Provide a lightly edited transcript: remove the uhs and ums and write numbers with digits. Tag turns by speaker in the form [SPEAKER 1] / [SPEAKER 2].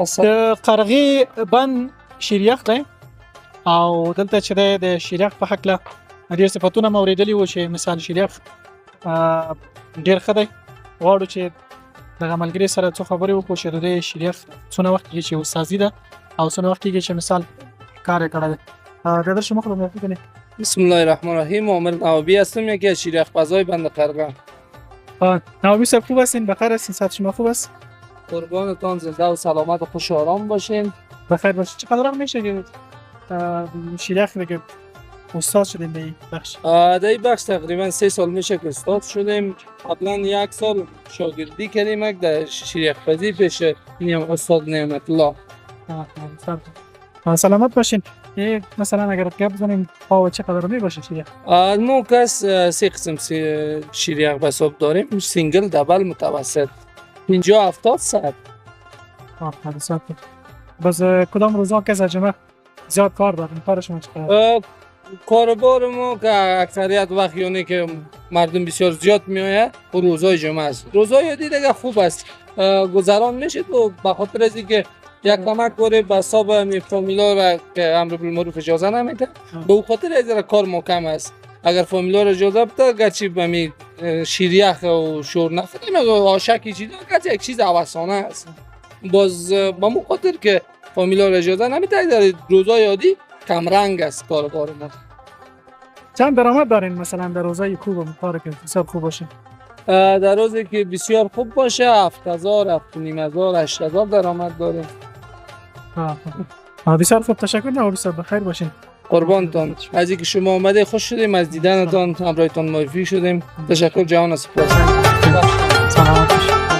[SPEAKER 1] د قرغې بند شیریخ دی او دلته چې د شیریخ په حق له ډېر صفاتونه مو اورېدلي وو چې مثال شیریخ ډېر ښه دی. غواړو چې دغه ملګري سره څو خبرې وکړو چې د شیریخ څونه وخت کېږي چې استادي ده او څونه وخت کېږي چې مثال کار یې کړی دی. برادر شما خود معرفی کنید.
[SPEAKER 2] بسم الله الرحمن الرحیم. عامر نوابی هستم، یکی از شیریخ بازای بند قرغه.
[SPEAKER 1] نوابی صاحب خوب هستین؟ بخیر هستین؟ صحت شما خوب است؟
[SPEAKER 2] قربانتان، زنده و سلامت و خوش و آرام باشین.
[SPEAKER 1] بخیر باشید. چقدر وقت میشه که شیریخ دیگه استاد شدیم به این بخش؟
[SPEAKER 2] در این بخش تقریبا 3 سال میشه که استاد شدیم. قبلا 1 سال شاگردی کردیم در شیریخ بازی پیش استاد نعمت الله.
[SPEAKER 1] سلامت باشین. مثلا اگر گپ بزنیم پاو چقدر میباشه شیریخ؟
[SPEAKER 2] ما کس 3 قسم شیریخ به حساب داریم: سینگل، دبل، متوسط. 50-70 ساعت.
[SPEAKER 1] باز کدام روزا که زجمه زیاد کار داریم؟ کار شما چقدر؟
[SPEAKER 2] کاربار ما که اکثریت وقت یعنی که مردم بسیار زیاد میآید و روزهای جمعه است. روزهای دیگه خوب است گذران میشه و به خاطر از اینکه یک کمک کنه به حساب فامیلا را که امر بالمعروف اجازه نمیده، به خاطر از کار محکم است. اگر فامیلا را اجازه بده گرچه به شیریخ و شور نفریم آشکی چیزا گرچه یک چیز هوسانه است، باز به مو خاطر که فامیلا را اجازه نمیده در روزهای عادی کم رنگ است کاربار ما.
[SPEAKER 1] چند درآمد دارین مثلا در روزای خوب کار که حساب خوب باشه؟
[SPEAKER 2] در روزی که بسیار خوب باشه 7000 7500 8000 درآمد داریم.
[SPEAKER 1] بسیار خوب، تشکر. نه بسیار بخیر باشین.
[SPEAKER 2] قربانتان، از اینکه شما آمده خوش شدیم، از دیدنتان همراهتان معرفی شدیم. تشکر، جهان سپاس.
[SPEAKER 1] سلامت باشین.